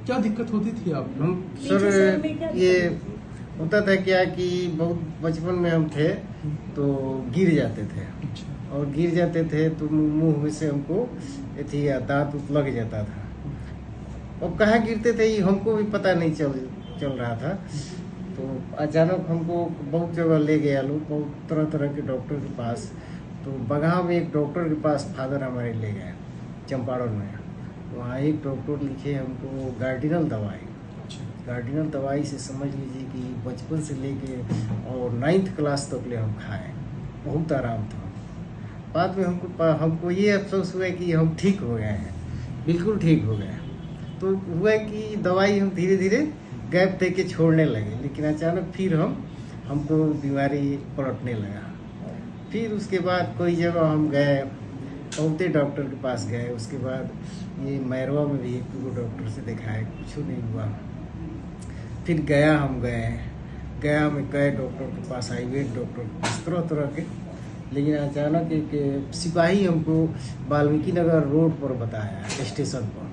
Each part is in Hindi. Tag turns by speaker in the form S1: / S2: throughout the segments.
S1: क्या दिक्कत होती थी आपको?
S2: सर ये होता था क्या कि बहुत बचपन में हम थे तो गिर जाते थे, और गिर जाते थे तो मुंह में से हमको दांत लग जाता था। और कहाँ गिरते थे ये हमको भी पता नहीं चल रहा था। तो अचानक हमको बहुत जगह ले गया लोग, बहुत तरह तरह के डॉक्टर के पास। तो बगहा में एक डॉक्टर के पास फादर हमारे ले गए, चंपारण में। वहाँ एक डॉक्टर लिखे हमको गार्डिनल दवाई। गार्डिनल दवाई से समझ लीजिए कि बचपन से लेके और 9th क्लास तक ले हम खाए, बहुत आराम था। बाद में हमको ये अफसोस हुआ कि हम ठीक हो गए हैं, बिल्कुल ठीक हो गए। तो हुआ कि दवाई हम धीरे धीरे गैप दे के छोड़ने लगे, लेकिन अचानक फिर हमको बीमारी पलटने लगा। फिर उसके बाद कोई जगह हम गए, बहुते डॉक्टर के पास गए। उसके बाद ये मैरवा में भी एक डॉक्टर से दिखाए, कुछ नहीं हुआ। फिर गया में कई डॉक्टर के पास, आयुर्वेद डॉक्टर के पास, तरह तरह के। लेकिन अचानक एक सिपाही हमको वाल्मीकि नगर रोड पर बताया, स्टेशन पर,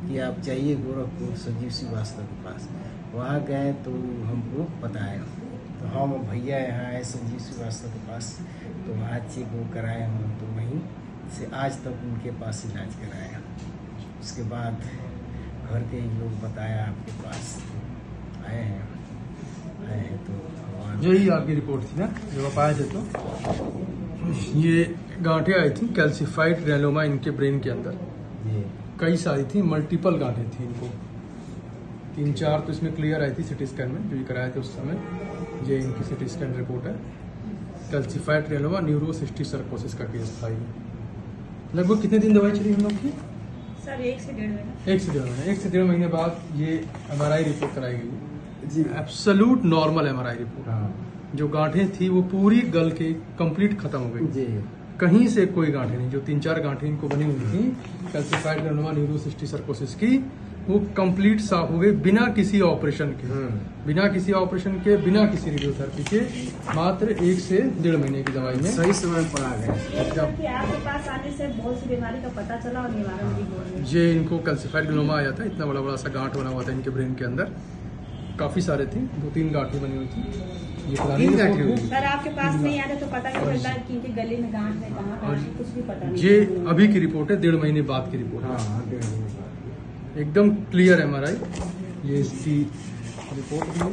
S2: कि आप जाइए गोरखपुर संजीव श्रीवास्तव के पास। वहाँ गए तो हमको बताया, तो हम भैया यहाँ आए संजीव श्रीवास्तव के पास। तो वहाँ चेक वो कराए हम, तो वहीं से आज तक उनके पास इलाज कराया। उसके बाद घर के ही लोग बताया आपके पास आए हैं तो
S1: यही आपकी रिपोर्ट थी ना जो आप आए थे? तो ये गांठें आई थी कैल्सिफाइड ग्रेनुलोमा इनके ब्रेन के अंदर, कई सारी थी, मल्टीपल गांठें थी इनको। 3-4 तो इसमें क्लियर आई थी सिटी स्कैन में, जो ये कराए थे उस समय। ये इनकी सिटी स्कैन रिपोर्ट है। कैल्सिफाइड ग्रेनुलोमा न्यूरोसिस्टिक सर्कोसिस का केस था ये। लगभग कितने दिन दवाई चली हम लोग की?
S3: सर 1 से 1.5 महीने।
S1: 1 से 1.5 महीने बाद ये MRI रिपोर्ट कराई गई जी। Absolute normal MRI report. हाँ। जो गांठें थी वो पूरी गल के कंप्लीट खत्म हो गई जी। कहीं से कोई गांठें नहीं। जो 3-4 गांठें इनको बनी हुई थी कैल्सिफाइड ग्रेनुलोमा न्यूरोसिस्टिक सर्कोसिस की, वो कंप्लीट साफ हो गई बिना किसी ऑपरेशन के, बिना किसी रेडियोथेरेपी के, मात्र 1 से 1.5 महीने की दवाई में
S2: सही समय पर आ गए।
S3: आपके पास आने से बहुत सी बीमारी का पता चला और निवारण भी हो रहा है।
S1: ये इनको कैल्सिफाइड ग्रेनुलोमा आया था, इतना बड़ा सा गांठ बना हुआ था इनके ब्रेन के अंदर। काफी सारे थी, 2-3 गांठें बनी हुई थी। ये पुरानी
S3: सर आपके पास नहीं आते तो पता नहीं चलता कि इनके गले में गांठ है, कहाँ कुछ भी पता नहीं।
S1: ये अभी की रिपोर्ट है, 1.5 महीने बाद की रिपोर्ट है। एकदम क्लियर MRI, ये इसकी रिपोर्ट भी है।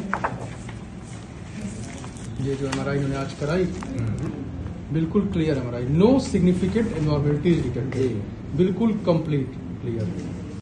S1: ये जो MRI इन्होंने आज कराई, बिल्कुल clear MRI, no significant abnormalities detected, बिल्कुल कंप्लीट क्लियर।